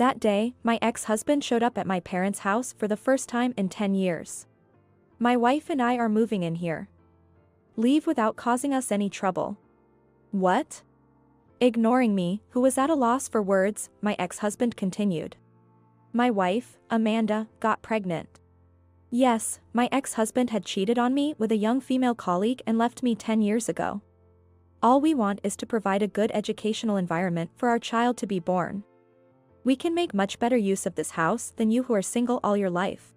That day, my ex-husband showed up at my parents' house for the first time in 10 years. My wife and I are moving in here. Leave without causing us any trouble. What? Ignoring me, who was at a loss for words, my ex-husband continued. My wife, Amanda, got pregnant. Yes, my ex-husband had cheated on me with a young female colleague and left me 10 years ago. All we want is to provide a good educational environment for our child to be born. We can make much better use of this house than you who are single all your life.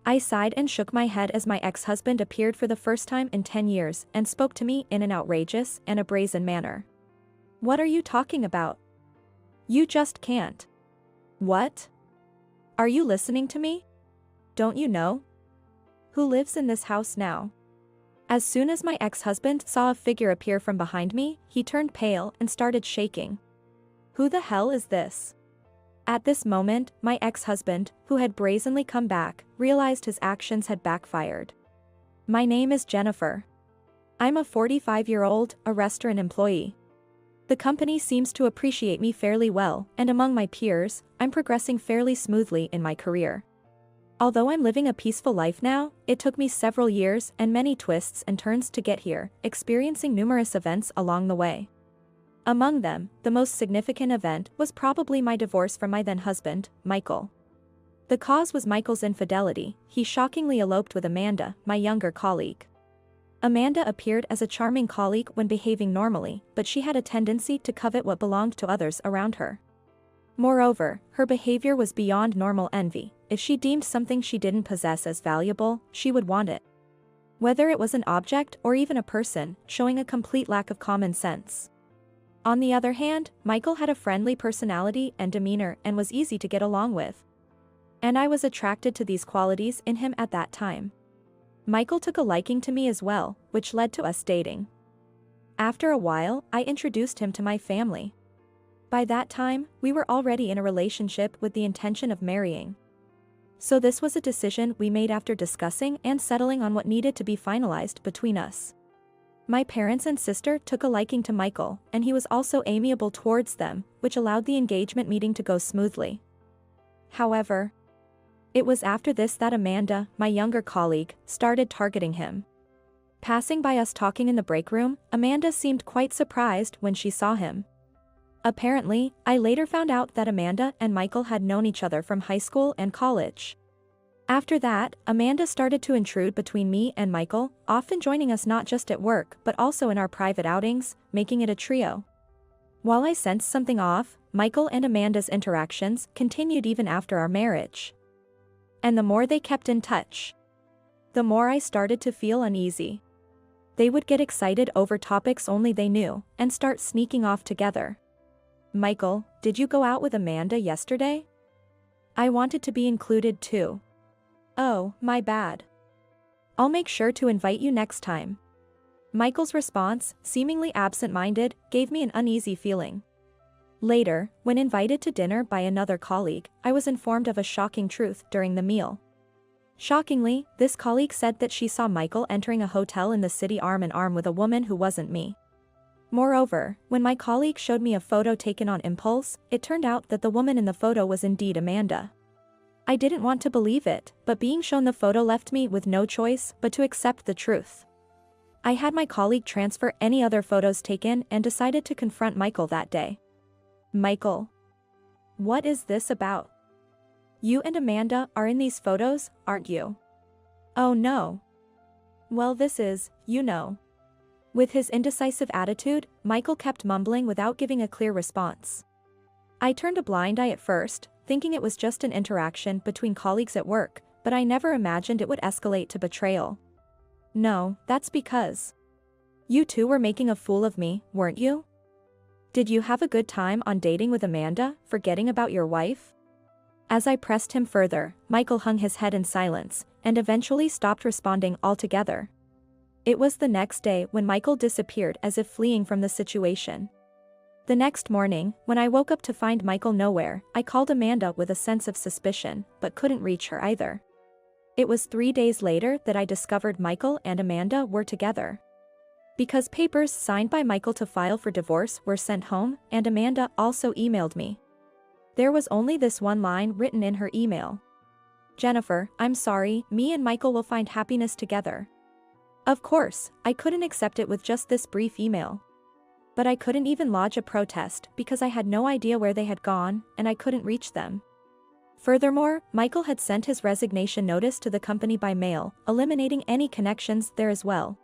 I sighed and shook my head as my ex-husband appeared for the first time in 10 years and spoke to me in an outrageous and a brazen manner. What are you talking about? You just can't. What? Are you listening to me? Don't you know? Who lives in this house now? As soon as my ex-husband saw a figure appear from behind me, he turned pale and started shaking. Who the hell is this? At this moment, my ex-husband, who had brazenly come back, realized his actions had backfired. My name is Jennifer. I'm a 45-year-old, a restaurant employee. The company seems to appreciate me fairly well, and among my peers, I'm progressing fairly smoothly in my career. Although I'm living a peaceful life now, it took me several years and many twists and turns to get here, experiencing numerous events along the way. Among them, the most significant event was probably my divorce from my then-husband, Michael. The cause was Michael's infidelity. He shockingly eloped with Amanda, my younger colleague. Amanda appeared as a charming colleague when behaving normally, but she had a tendency to covet what belonged to others around her. Moreover, her behavior was beyond normal envy. If she deemed something she didn't possess as valuable, she would want it. Whether it was an object or even a person, showing a complete lack of common sense. On the other hand, Michael had a friendly personality and demeanor and was easy to get along with. And I was attracted to these qualities in him at that time. Michael took a liking to me as well, which led to us dating. After a while, I introduced him to my family. By that time, we were already in a relationship with the intention of marrying. So this was a decision we made after discussing and settling on what needed to be finalized between us. My parents and sister took a liking to Michael, and he was also amiable towards them, which allowed the engagement meeting to go smoothly. However, it was after this that Amanda, my younger colleague, started targeting him. Passing by us talking in the break room, Amanda seemed quite surprised when she saw him. Apparently, I later found out that Amanda and Michael had known each other from high school and college. After that, Amanda started to intrude between me and Michael, often joining us not just at work but also in our private outings, making it a trio. While I sensed something off, Michael and Amanda's interactions continued even after our marriage. And the more they kept in touch, the more I started to feel uneasy. They would get excited over topics only they knew, and start sneaking off together. Michael, did you go out with Amanda yesterday? I wanted to be included too. Oh, my bad. I'll make sure to invite you next time. Michael's response, seemingly absent-minded, gave me an uneasy feeling. Later, when invited to dinner by another colleague, I was informed of a shocking truth during the meal. Shockingly, this colleague said that she saw Michael entering a hotel in the city arm in arm with a woman who wasn't me. Moreover, when my colleague showed me a photo taken on impulse, it turned out that the woman in the photo was indeed Amanda. I didn't want to believe it, but being shown the photo left me with no choice but to accept the truth. I had my colleague transfer any other photos taken and decided to confront Michael that day. Michael, what is this about? You and Amanda are in these photos, aren't you? Oh no. Well, this is, you know. With his indecisive attitude, Michael kept mumbling without giving a clear response. I turned a blind eye at first, thinking it was just an interaction between colleagues at work, but I never imagined it would escalate to betrayal. No, that's because you two were making a fool of me, weren't you? Did you have a good time on dating with Amanda, forgetting about your wife? As I pressed him further, Michael hung his head in silence, and eventually stopped responding altogether. It was the next day when Michael disappeared as if fleeing from the situation. The next morning, when I woke up to find Michael nowhere, I called Amanda with a sense of suspicion, but couldn't reach her either. It was 3 days later that I discovered Michael and Amanda were together. Because papers signed by Michael to file for divorce were sent home, and Amanda also emailed me. There was only this one line written in her email. "Jennifer, I'm sorry, me and Michael will find happiness together." Of course, I couldn't accept it with just this brief email. But I couldn't even lodge a protest because I had no idea where they had gone, and I couldn't reach them. Furthermore, Michael had sent his resignation notice to the company by mail, eliminating any connections there as well.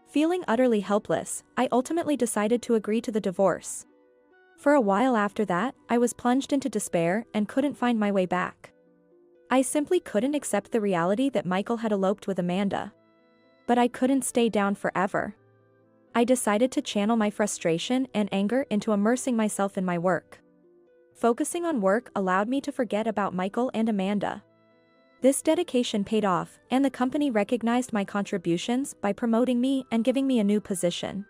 Feeling utterly helpless, I ultimately decided to agree to the divorce. For a while after that, I was plunged into despair and couldn't find my way back. I simply couldn't accept the reality that Michael had eloped with Amanda. But I couldn't stay down forever. I decided to channel my frustration and anger into immersing myself in my work. Focusing on work allowed me to forget about Michael and Amanda. This dedication paid off, and the company recognized my contributions by promoting me and giving me a new position.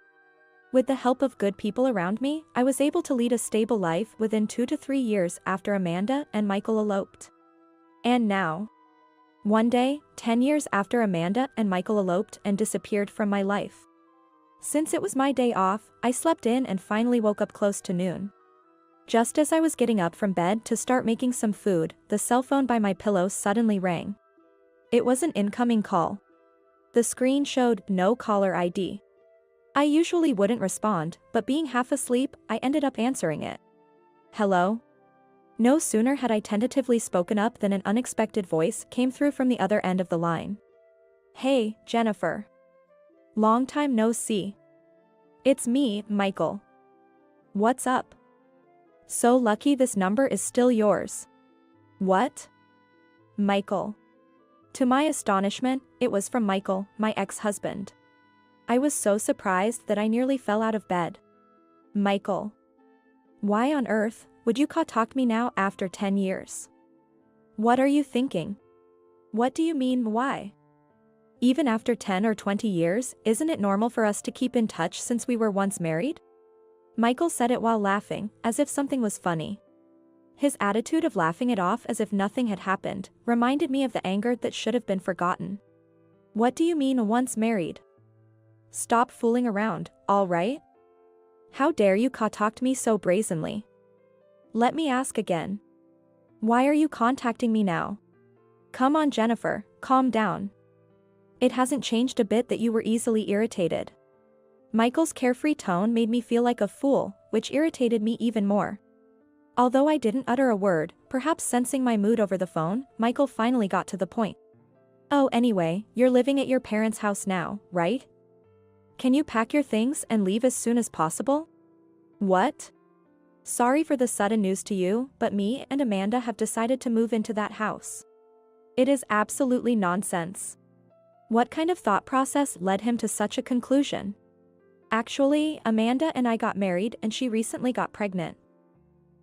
With the help of good people around me, I was able to lead a stable life within 2 to 3 years after Amanda and Michael eloped. And now, one day, 10 years after Amanda and Michael eloped and disappeared from my life. Since it was my day off, I slept in and finally woke up close to noon. Just as I was getting up from bed to start making some food, the cell phone by my pillow suddenly rang. It was an incoming call. The screen showed no caller ID. I usually wouldn't respond, but being half asleep, I ended up answering it. "Hello?" No sooner had I tentatively spoken up than an unexpected voice came through from the other end of the line. "Hey, Jennifer. Long time no see. It's me, Michael. What's up? So lucky this number is still yours." "What?" "Michael." To my astonishment, it was from Michael, my ex-husband. I was so surprised that I nearly fell out of bed. "Michael. Why on earth would you contact me now after 10 years? What are you thinking? What do you mean, why? Even after 10 or 20 years, isn't it normal for us to keep in touch since we were once married?" Michael said it while laughing, as if something was funny. His attitude of laughing it off as if nothing had happened reminded me of the anger that should have been forgotten. "What do you mean once married? Stop fooling around, all right? How dare you contact me so brazenly? Let me ask again. Why are you contacting me now? Come on, Jennifer, calm down. It hasn't changed a bit that you were easily irritated." Michael's carefree tone made me feel like a fool, which irritated me even more. Although I didn't utter a word, perhaps sensing my mood over the phone, Michael finally got to the point. "Oh, anyway, you're living at your parents' house now, right? Can you pack your things and leave as soon as possible?" "What?" "Sorry for the sudden news to you, but me and Amanda have decided to move into that house." It is absolutely nonsense. What kind of thought process led him to such a conclusion? Actually, Amanda and I got married and she recently got pregnant.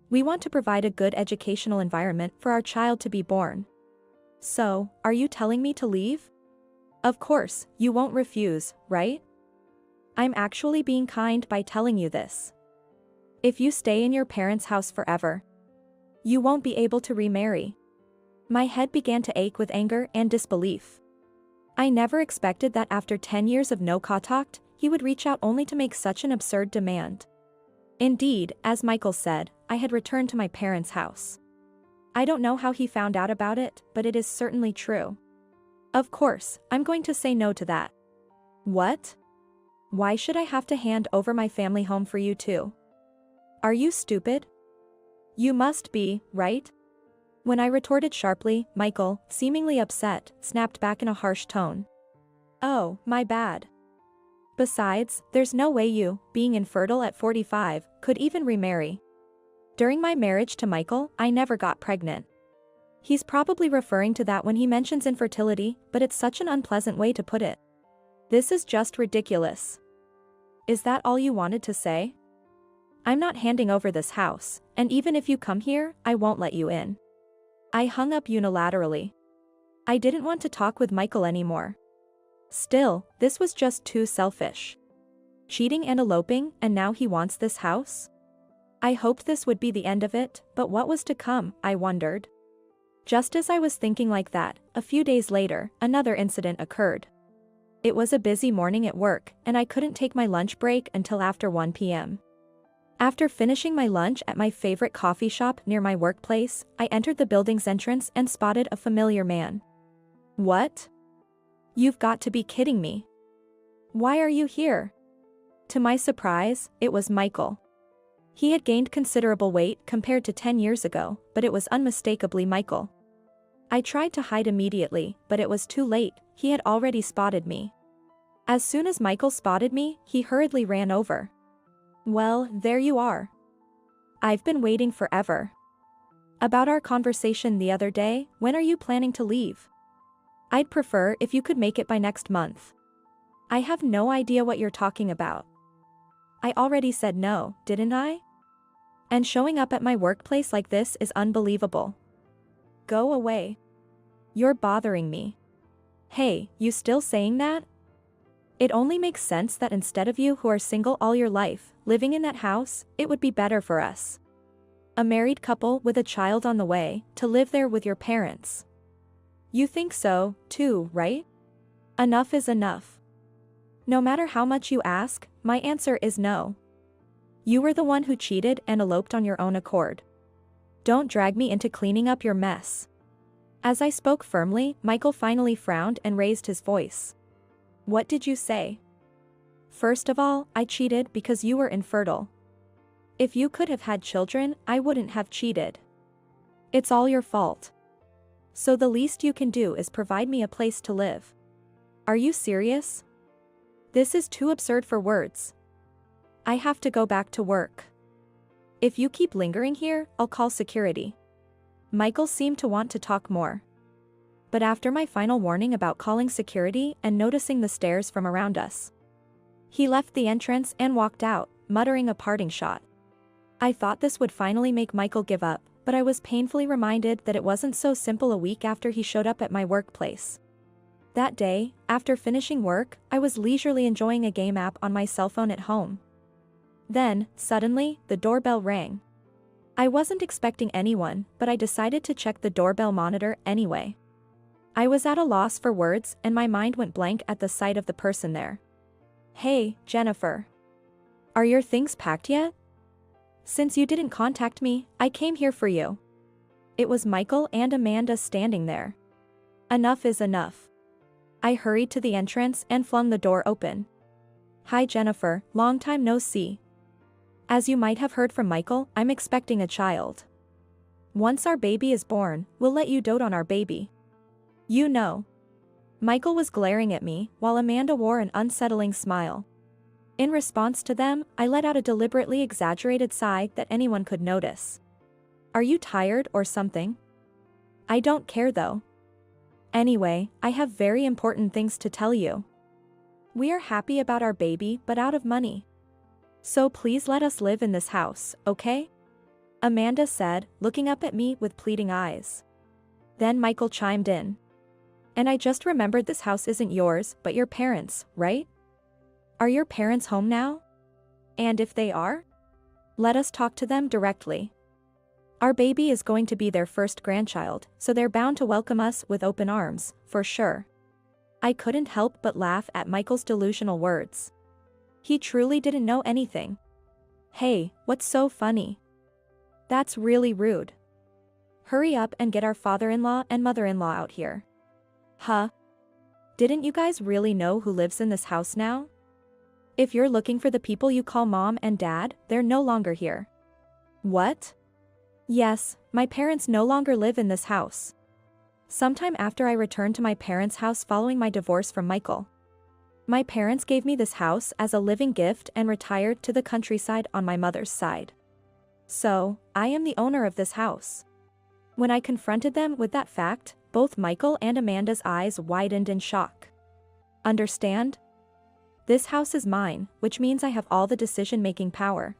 We want to provide a good educational environment for our child to be born. So, are you telling me to leave? Of course, you won't refuse, right? I'm actually being kind by telling you this. If you stay in your parents' house forever, you won't be able to remarry. My head began to ache with anger and disbelief. I never expected that after 10 years of no contact, he would reach out only to make such an absurd demand. Indeed, as Michael said, I had returned to my parents' house. I don't know how he found out about it, but it is certainly true. Of course, I'm going to say no to that. What? Why should I have to hand over my family home for you too? Are you stupid? You must be, right? When I retorted sharply, Michael, seemingly upset, snapped back in a harsh tone. "Oh, my bad. Besides, there's no way you, being infertile at 45, could even remarry. During my marriage to Michael, I never got pregnant." He's probably referring to that when he mentions infertility, but it's such an unpleasant way to put it. This is just ridiculous. Is that all you wanted to say? I'm not handing over this house, and even if you come here, I won't let you in. I hung up unilaterally. I didn't want to talk with Michael anymore. Still, this was just too selfish. Cheating and eloping, and now he wants this house? I hoped this would be the end of it, but what was to come, I wondered. Just as I was thinking like that, a few days later, another incident occurred. It was a busy morning at work, and I couldn't take my lunch break until after 1 p.m. After finishing my lunch at my favorite coffee shop near my workplace, I entered the building's entrance and spotted a familiar man. What? You've got to be kidding me. Why are you here? To my surprise, it was Michael. He had gained considerable weight compared to 10 years ago, but it was unmistakably Michael. I tried to hide immediately, but it was too late, he had already spotted me. As soon as Michael spotted me, he hurriedly ran over. Well, there you are. I've been waiting forever. About our conversation the other day, when are you planning to leave? I'd prefer if you could make it by next month. I have no idea what you're talking about. I already said no, didn't I? And showing up at my workplace like this is unbelievable. Go away. You're bothering me. Hey, you still saying that? It only makes sense that instead of you who are single all your life, living in that house, it would be better for us. A married couple with a child on the way, to live there with your parents. You think so, too, right? Enough is enough. No matter how much you ask, my answer is no. You were the one who cheated and eloped on your own accord. Don't drag me into cleaning up your mess. As I spoke firmly, Michael finally frowned and raised his voice. What did you say? First of all, I cheated because you were infertile. If you could have had children, I wouldn't have cheated. It's all your fault. So the least you can do is provide me a place to live. Are you serious? This is too absurd for words. I have to go back to work. If you keep lingering here, I'll call security. Michael seemed to want to talk more. But after my final warning about calling security and noticing the stares from around us, he left the entrance and walked out, muttering a parting shot. I thought this would finally make Michael give up, but I was painfully reminded that it wasn't so simple a week after he showed up at my workplace. That day, after finishing work, I was leisurely enjoying a game app on my cell phone at home. Then, suddenly, the doorbell rang. I wasn't expecting anyone, but I decided to check the doorbell monitor anyway. I was at a loss for words and my mind went blank at the sight of the person there. Hey, Jennifer. Are your things packed yet? Since you didn't contact me, I came here for you. It was Michael and Amanda standing there. Enough is enough. I hurried to the entrance and flung the door open. Hi Jennifer, long time no see. As you might have heard from Michael, I'm expecting a child. Once our baby is born, we'll let you dote on our baby. You know. Michael was glaring at me, while Amanda wore an unsettling smile. In response to them, I let out a deliberately exaggerated sigh that anyone could notice. Are you tired or something? I don't care though. Anyway, I have very important things to tell you. We are happy about our baby but out of money. So please let us live in this house, okay? Amanda said, looking up at me with pleading eyes. Then Michael chimed in. And I just remembered this house isn't yours, but your parents', right? Are your parents home now? And if they are? Let us talk to them directly. Our baby is going to be their first grandchild, so they're bound to welcome us with open arms, for sure. I couldn't help but laugh at Michael's delusional words. He truly didn't know anything. Hey, what's so funny? That's really rude. Hurry up and get our father-in-law and mother-in-law out here. Huh? Didn't you guys really know who lives in this house now? If you're looking for the people you call mom and dad, they're no longer here. What? Yes, my parents no longer live in this house. Sometime after I returned to my parents' house following my divorce from Michael. My parents gave me this house as a living gift and retired to the countryside on my mother's side. So, I am the owner of this house. When I confronted them with that fact, both Michael and Amanda's eyes widened in shock. Understand? This house is mine, which means I have all the decision-making power.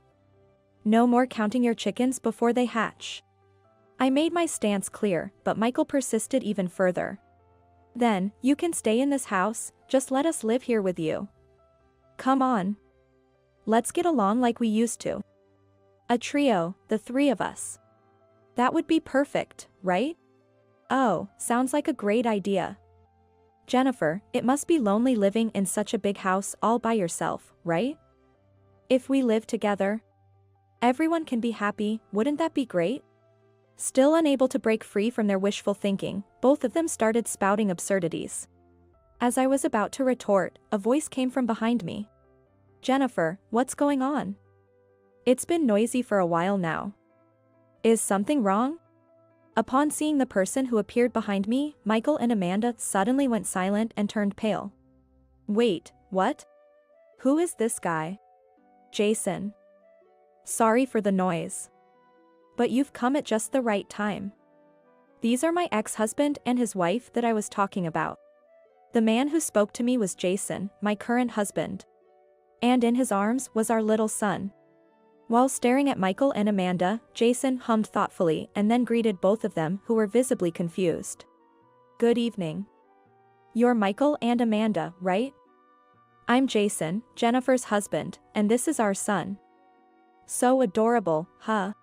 No more counting your chickens before they hatch. I made my stance clear, but Michael persisted even further. Then, you can stay in this house, just let us live here with you. Come on. Let's get along like we used to. A trio, the three of us. That would be perfect, right? Oh, sounds like a great idea. Jennifer, it must be lonely living in such a big house all by yourself, right? If we live together. Everyone can be happy, wouldn't that be great? Still unable to break free from their wishful thinking, both of them started spouting absurdities. As I was about to retort, a voice came from behind me. Jennifer, what's going on? It's been noisy for a while now. Is something wrong? Upon seeing the person who appeared behind me, Michael and Amanda suddenly went silent and turned pale. Wait, what? Who is this guy? Jason. Sorry for the noise. But you've come at just the right time. These are my ex-husband and his wife that I was talking about. The man who spoke to me was Jason, my current husband. And in his arms was our little son. While staring at Michael and Amanda, Jason hummed thoughtfully and then greeted both of them, who were visibly confused. Good evening. You're Michael and Amanda, right? I'm Jason, Jennifer's husband, and this is our son. So adorable, huh?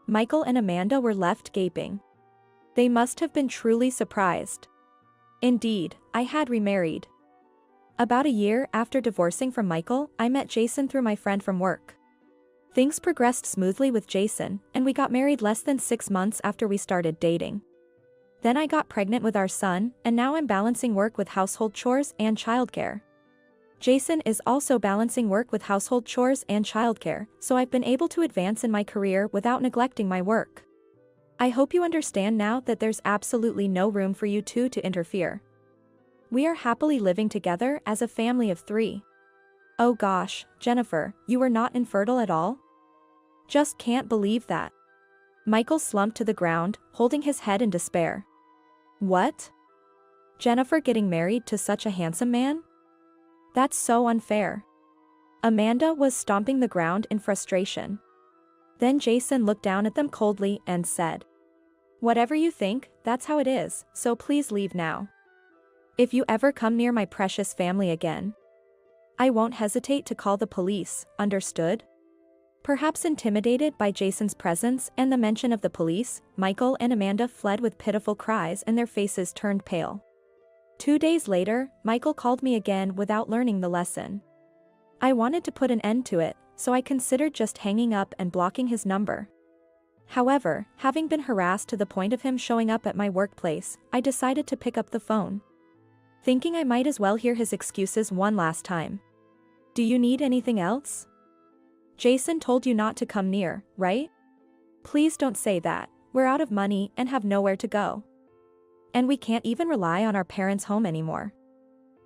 Michael and Amanda were left gaping. They must have been truly surprised. Indeed, I had remarried. About a year after divorcing from Michael, I met Jason through my friend from work. Things progressed smoothly with Jason, and we got married less than 6 months after we started dating. Then I got pregnant with our son, and now I'm balancing work with household chores and childcare. Jason is also balancing work with household chores and childcare, so I've been able to advance in my career without neglecting my work. I hope you understand now that there's absolutely no room for you two to interfere. We are happily living together as a family of 3. Oh gosh, Jennifer, you were not infertile at all? Just can't believe that. Michael slumped to the ground, holding his head in despair. What? Jennifer getting married to such a handsome man? That's so unfair. Amanda was stomping the ground in frustration. Then Jason looked down at them coldly and said, Whatever you think, that's how it is, so please leave now. If you ever come near my precious family again, I won't hesitate to call the police, understood? Perhaps intimidated by Jason's presence and the mention of the police, Michael and Amanda fled with pitiful cries and their faces turned pale. 2 days later, Michael called me again without learning the lesson. I wanted to put an end to it, so I considered just hanging up and blocking his number. However, having been harassed to the point of him showing up at my workplace, I decided to pick up the phone. Thinking I might as well hear his excuses one last time. Do you need anything else? Jason told you not to come near, right? Please don't say that. We're out of money and have nowhere to go. And we can't even rely on our parents' home anymore.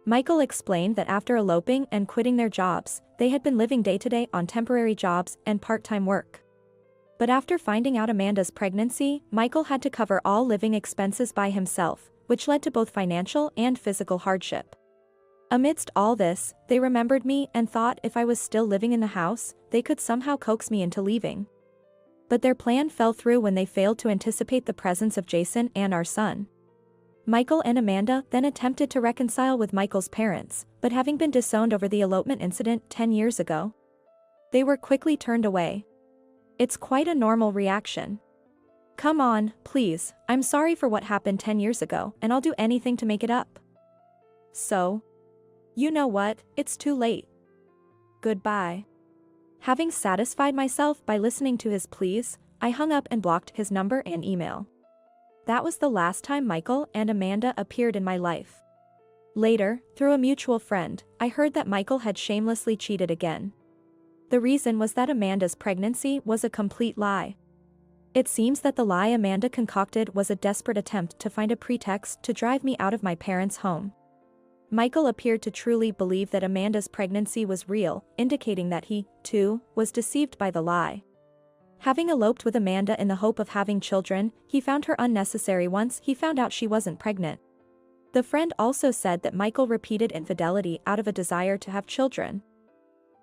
Michael explained that after eloping and quitting their jobs, they had been living day-to-day on temporary jobs and part-time work. But after finding out Amanda's pregnancy, Michael had to cover all living expenses by himself, which led to both financial and physical hardship. Amidst all this, they remembered me and thought if I was still living in the house, they could somehow coax me into leaving. But their plan fell through when they failed to anticipate the presence of Jason and our son. Michael and Amanda then attempted to reconcile with Michael's parents, but having been disowned over the elopement incident 10 years ago, they were quickly turned away. It's quite a normal reaction. Come on, please, I'm sorry for what happened 10 years ago, and I'll do anything to make it up. So, you know what, it's too late. Goodbye. Having satisfied myself by listening to his pleas, I hung up and blocked his number and email. That was the last time Michael and Amanda appeared in my life. Later, through a mutual friend, I heard that Michael had shamelessly cheated again. The reason was that Amanda's pregnancy was a complete lie. It seems that the lie Amanda concocted was a desperate attempt to find a pretext to drive me out of my parents' home. Michael appeared to truly believe that Amanda's pregnancy was real, indicating that he, too, was deceived by the lie. Having eloped with Amanda in the hope of having children, he found her unnecessary once he found out she wasn't pregnant. The friend also said that Michael repeated infidelity out of a desire to have children,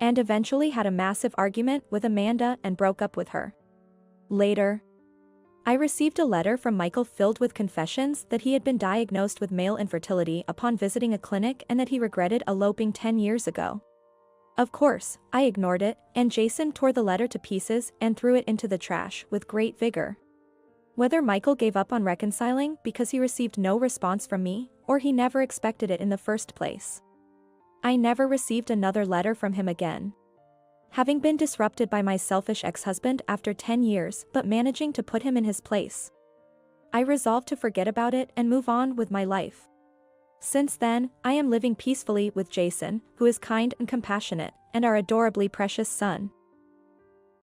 and eventually had a massive argument with Amanda and broke up with her. Later, I received a letter from Michael filled with confessions that he had been diagnosed with male infertility upon visiting a clinic and that he regretted eloping 10 years ago. Of course, I ignored it, and Jason tore the letter to pieces and threw it into the trash with great vigor. Whether Michael gave up on reconciling because he received no response from me, or he never expected it in the first place, I never received another letter from him again. Having been disrupted by my selfish ex-husband after 10 years but managing to put him in his place, I resolved to forget about it and move on with my life. Since then, I am living peacefully with Jason, who is kind and compassionate, and our adorably precious son.